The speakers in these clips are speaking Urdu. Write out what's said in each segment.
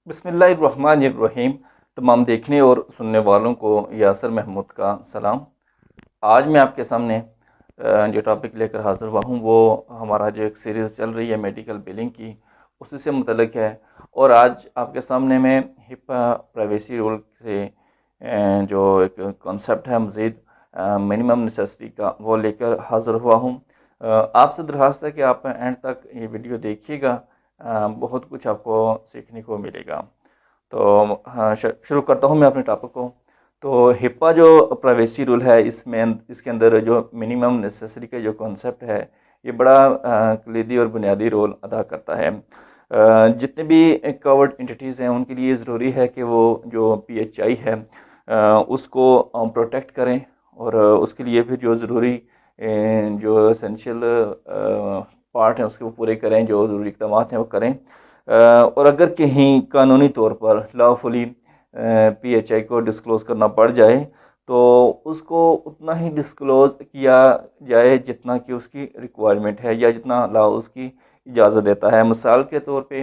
بسم اللہ الرحمن الرحیم۔ تمام دیکھنے اور سننے والوں کو یاسر محمود کا سلام۔ آج میں آپ کے سامنے جو ٹاپک لے کر حاضر ہوا ہوں وہ ہمارا جو ایک سیریز چل رہی ہے میڈیکل بلنگ کی، اسی سے متعلق ہے۔ اور آج آپ کے سامنے میں ہپا پرائیویسی رول سے جو ایک کانسیپٹ ہے مزید منیمم نیسیسٹی کا، وہ لے کر حاضر ہوا ہوں۔ آپ سے درخواست ہے کہ آپ اینڈ تک یہ ویڈیو دیکھیے گا، بہت کچھ آپ کو سیکھنے کو ملے گا۔ تو شروع کرتا ہوں میں اپنے ٹاپک کو۔ تو ہپا جو پرائیویسی رول ہے، اس کے اندر جو منیمم نیسیسری کا جو کانسیپٹ ہے، یہ بڑا کلیدی اور بنیادی رول ادا کرتا ہے۔ جتنے بھی کورڈ انٹیٹیز ہیں ان کے لیے ضروری ہے کہ وہ جو پی ایچ آئی ہے اس کو پروٹیکٹ کریں، اور اس کے لیے پھر جو ضروری جو اسینشیل پارٹ ہیں اس کو پورے کریں، جو ضروری اقدامات ہیں وہ کریں۔ اور اگر کہیں قانونی طور پر لا فلی پی ایچ آئی کو ڈسکلوز کرنا پڑ جائے تو اس کو اتنا ہی ڈسکلوز کیا جائے جتنا کہ اس کی ریکوائرمنٹ ہے یا جتنا لا اس کی اجازت دیتا ہے۔ مثال کے طور پہ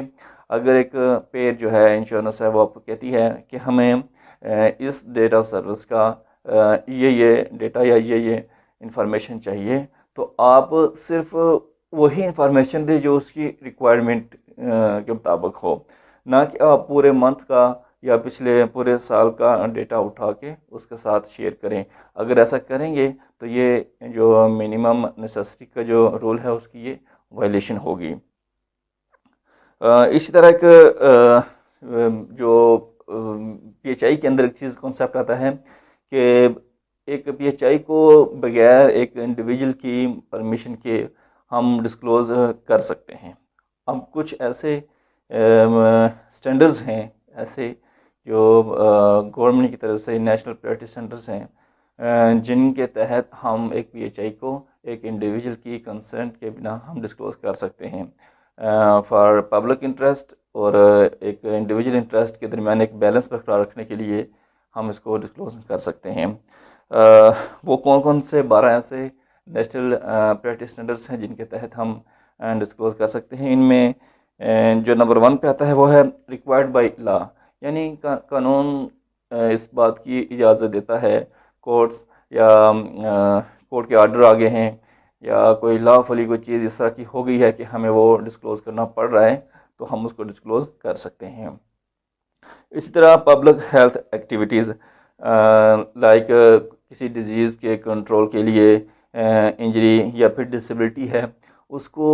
اگر ایک پیڈ جو ہے انشورنس ہے وہ آپ کو کہتی ہے کہ ہمیں اس ڈیٹ آف سروس کا یہ ڈیٹا یا یہ انفارمیشن چاہیے، تو آپ صرف وہی انفارمیشن دے جو اس کی ریکوائرمنٹ کے مطابق ہو، نہ کہ آپ پورے منتھ کا یا پچھلے پورے سال کا ڈیٹا اٹھا کے اس کے ساتھ شیئر کریں۔ اگر ایسا کریں گے تو یہ جو منیمم نیسیسٹی کا جو رول ہے اس کی یہ وائلیشن ہوگی۔ اسی طرح ایک جو پی ایچ آئی کے اندر ایک چیز کانسیپٹ آتا ہے کہ ایک پی ایچ آئی کو بغیر ایک انڈیویجول کی پرمیشن کے ہم ڈسکلوز کر سکتے ہیں۔ اب کچھ ایسے سٹینڈرز ہیں، ایسے جو گورنمنٹ کی طرف سے نیشنل پریورٹی سینٹرز ہیں، جن کے تحت ہم ایک پی ایچ آئی کو ایک انڈیویجول کی کنسنٹ کے بنا ہم ڈسکلوز کر سکتے ہیں۔ فار پبلک انٹرسٹ اور ایک انڈیویجول انٹرسٹ کے درمیان ایک بیلنس برقرار رکھنے کے لیے ہم اس کو ڈسکلوز کر سکتے ہیں۔ وہ کون سے 12 ایسے نیشنل پریورٹی سٹینڈرز ہیں جن کے تحت ہم ڈسکلوز کر سکتے ہیں۔ ان میں جو نمبر 1 پہ آتا ہے وہ ہے ریکوائرڈ بائی لا، یعنی قانون اس بات کی اجازت دیتا ہے، کورٹس یا کورٹ کے آرڈر آگے ہیں یا کوئی لا فلی کوئی چیز اس طرح کی ہو گئی ہے کہ ہمیں وہ ڈسکلوز کرنا پڑ رہا ہے تو ہم اس کو ڈسکلوز کر سکتے ہیں۔ اسی طرح پبلک ہیلتھ ایکٹیویٹیز لائک کسی ڈیزیز کے کنٹرول کے لیے، انجری یا پھر ڈسیبلٹی ہے، اس کو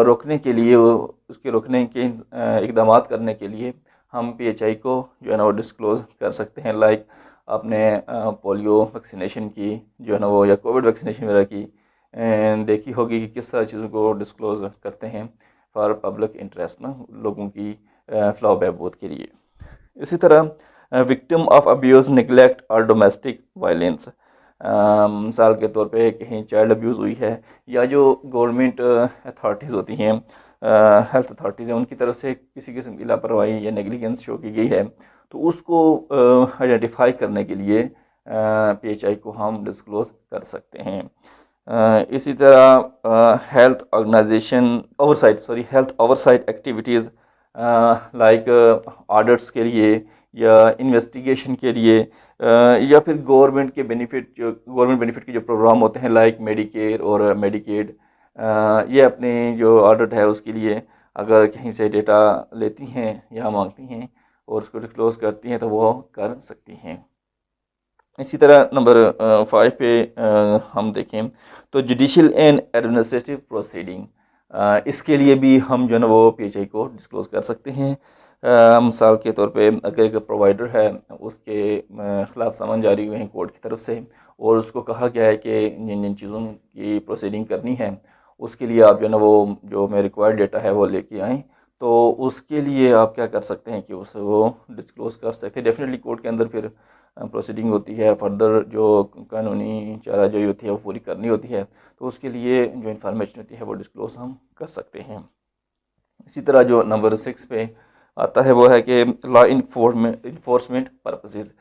روکنے کے لیے، اس کے روکنے کے اقدامات کرنے کے لیے ہم پی ایچ آئی کو جو ہے نا وہ ڈسکلوز کر سکتے ہیں۔ لائک آپ نے پولیو ویکسینیشن کی جو ہے نا وہ یا کووڈ ویکسینیشن وغیرہ کی دیکھی ہوگی کہ کس طرح چیزوں کو ڈسکلوز کرتے ہیں فار پبلک انٹرسٹ، نا لوگوں کی فلاح و بہبود کے لیے۔ اسی طرح وکٹم آف ابیوز، نگلیکٹ اور ڈومیسٹک وائلنس، مثال کے طور پہ کہیں چائلڈ ابیوز ہوئی ہے یا جو گورنمنٹ اتھارٹیز ہوتی ہیں، ہیلتھ اتھارٹیز ہیں، ان کی طرف سے کسی قسم کی لاپرواہی یا نیگلیجنس شو کی گئی ہے تو اس کو آئیڈینٹیفائی کرنے کے لیے پی ایچ آئی کو ہم ڈسکلوز کر سکتے ہیں۔ اسی طرح health oversight activities like audits کے لیے یا انویسٹیگیشن کے لیے، یا پھر گورنمنٹ کے بینیفٹ کے جو پروگرام ہوتے ہیں لائک میڈیکیئر اور میڈیکیڈ، یہ اپنی جو آڈٹ ہے اس کے لیے اگر کہیں سے ڈیٹا لیتی ہیں یا مانگتی ہیں اور اس کو ڈسکلوز کرتی ہیں تو وہ کر سکتی ہیں۔ اسی طرح نمبر 5 پہ ہم دیکھیں تو جوڈیشل اینڈ ایڈمنسٹریٹو پروسیڈنگ، اس کے لیے بھی ہم جو ہے نا وہ پی ایچ آئی کو ڈسکلوز کر سکتے ہیں۔ مثال کے طور پہ اگر ایک پرووائڈر ہے، اس کے خلاف سمن جاری ہوئے ہیں کورٹ کی طرف سے اور اس کو کہا گیا ہے کہ جن چیزوں کی پروسیڈنگ کرنی ہے اس کے لیے آپ جو ہے نا وہ جو میں ریکوائرڈ ڈیٹا ہے وہ لے کے آئیں، تو اس کے لیے آپ کیا کر سکتے ہیں کہ اسے وہ ڈسکلوز کر سکتے ہیں۔ ڈیفینیٹلی کورٹ کے اندر پھر پروسیڈنگ ہوتی ہے، فردر جو قانونی چارہ جوئی ہوتی ہے وہ پوری کرنی ہوتی ہے، تو اس کے لیے جو انفارمیشن ہوتی ہے وہ ڈسکلوز ہم کر سکتے ہیں۔ اسی طرح جو نمبر 6 پہ آتا ہے وہ ہے کہ لا انفورسمنٹ پرپسز،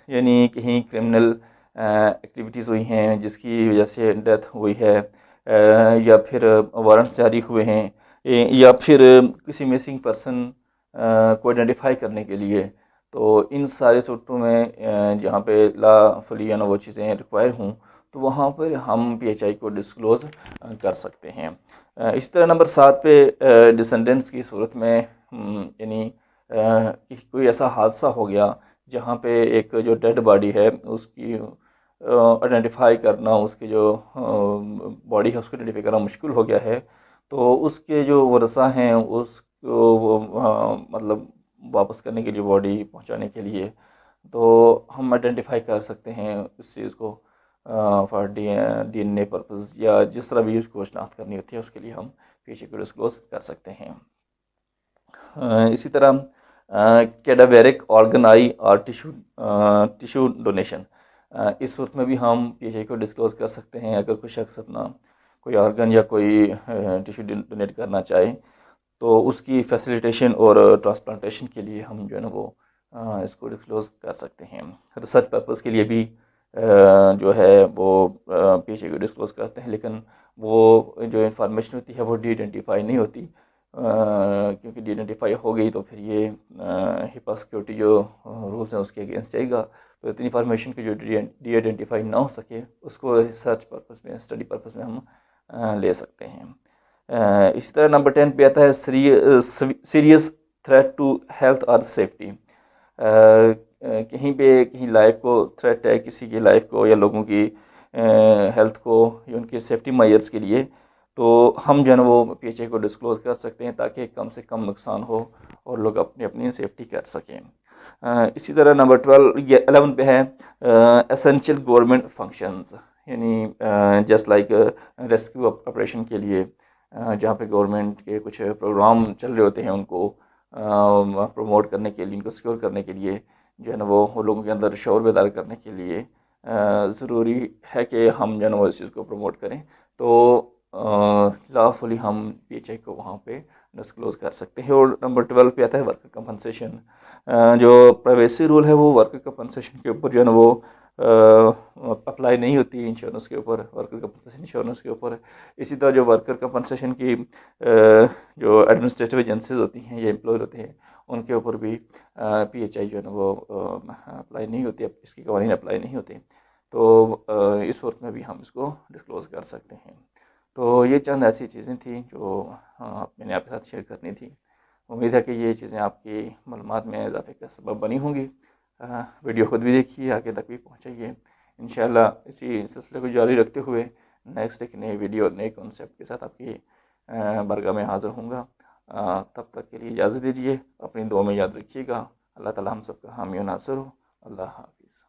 یعنی کہیں کرمنل ایکٹیویٹیز ہوئی ہیں جس کی وجہ سے ڈیتھ ہوئی ہے، یا پھر وارنٹس جاری ہوئے ہیں، یا پھر کسی مسنگ پرسن کو آئیڈینٹیفائی کرنے کے لیے، تو ان سارے صورتوں میں جہاں پہ لا فلی وہ چیزیں ریکوائر ہوں تو وہاں پر ہم پی ایچ آئی کو ڈسکلوز کر سکتے ہیں۔ اس طرح نمبر 7 پہ ڈسینڈنٹس کی صورت میں یعنی کوئی ایسا حادثہ ہو گیا جہاں پہ ایک جو ڈیڈ باڈی ہے اس کی آئیڈینٹیفائی کرنا، اس کی جو باڈی ہے اس کو آئیڈینٹیفائی کرنا مشکل ہو گیا ہے، تو اس کے جو ورثاء ہیں اس کو مطلب واپس کرنے کے لیے، باڈی پہنچانے کے لیے، تو ہم آئیڈینٹیفائی کر سکتے ہیں اس چیز کو for D N A purpose, یا جس طرح بھی اس کو شناخت کرنی ہوتی ہے اس کے لیے ہم پی ایچ آئی کو ڈسکلوز کر سکتے ہیں۔ اسی طرح کیڈاویرک آرگن آئی اور ٹیشو ڈونیشن، اس صورت میں بھی ہم پی ایچ آئی کو ڈسکلوز کر سکتے ہیں۔ اگر کوئی شخص اپنا کوئی آرگن یا کوئی ٹیشو ڈونیٹ کرنا چاہے تو اس کی فیسیلیٹیشن اور ٹرانسپلانٹیشن کے لیے ہم جو ہے نا وہ اس کو ڈسکلوز کر سکتے ہیں۔ ریسرچ پرپز کے لیے بھی جو ہے وہ پی ایچ آئی کو ڈسکلوز کرتے ہیں، لیکن وہ جو انفارمیشن ہوتی ہے وہ ڈی آئیڈینٹیفائی نہیں ہوتی، کیونکہ ڈی آئیڈینٹیفائی ہو گئی تو پھر یہ ہپا سیکیورٹی جو رولز ہیں اس کے اگینسٹ جائے گا، تو اتنی انفارمیشن کی جو ڈی آئیڈینٹیفائی نہ ہو سکے اس کو ریسرچ پرپز میں، اسٹڈی پرپز میں ہم لے سکتے ہیں۔ اسی طرح نمبر 10 پہ آتا ہے سیریس تھریٹ ٹو ہیلتھ اور سیفٹی، کہیں پہ کہیں لائف کو تھریٹ ہے، کسی کی لائف کو یا لوگوں کی ہیلتھ کو یا ان کے سیفٹی میئرز کے لیے، تو ہم جو ہے نا وہ پی ایچ آئی کو ڈسکلوز کر سکتے ہیں تاکہ کم سے کم نقصان ہو اور لوگ اپنی سیفٹی کر سکیں۔ اسی طرح نمبر 11 پہ ہے اسینشیل گورنمنٹ فنکشنز، یعنی جسٹ لائک ریسکیو آپریشن کے لیے جہاں پہ گورنمنٹ کے کچھ پروگرام چل رہے ہوتے ہیں، ان کو پروموٹ کرنے کے لیے، ان کو سیکیور کرنے کے لیے جو ہے نا وہ لوگوں کے اندر شعور بیدار کرنے کے لیے ضروری ہے کہ ہم جو ہے نا وہ اس چیز کو پروموٹ کریں، تو لا فلی ہم پی ایچ آئی کو وہاں پہ ڈسکلوز کر سکتے ہیں۔ اور نمبر 12 پہ آتا ہے ورکر کمپنسیشن، جو پرائیویسی رول ہے وہ ورکر کمپنسیشن کے اوپر جو ہے نا وہ اپلائی نہیں ہوتی انشورنس کے اوپر، ورکر کمپنسیشن انشورنس کے اوپر۔ اسی طرح جو ورکر کمپنسیشن کی جو ایڈمنسٹریٹو ایجنسیز ہوتی ہیں یا امپلائر ہوتے ہیں ان کے اوپر بھی پی ایچ آئی جو ہے نا وہ اپلائی نہیں ہوتی، اس کی قوانین اپلائی نہیں ہوتے، تو اس وقت میں بھی ہم اس کو ڈسکلوز کر سکتے ہیں۔ تو یہ چند ایسی چیزیں تھیں جو میں نے آپ کے ساتھ شیئر کرنی تھی۔ امید ہے کہ یہ چیزیں آپ کی معلومات میں اضافے کا سبب بنی ہوں گی۔ ویڈیو خود بھی دیکھیے، آگے تک بھی پہنچائیے۔ انشاءاللہ اسی سلسلے کو جاری رکھتے ہوئے نیکسٹ ایک نئی ویڈیو اور نئے کنسیپٹ کے ساتھ آپ کی برگاہ میں حاضر ہوں گا۔ تب تک کے لیے اجازت دیجیے، اپنی دعا میں یاد رکھیے گا۔ اللہ تعالی ہم سب کا حامی و ناصر ہو۔ اللہ حافظ۔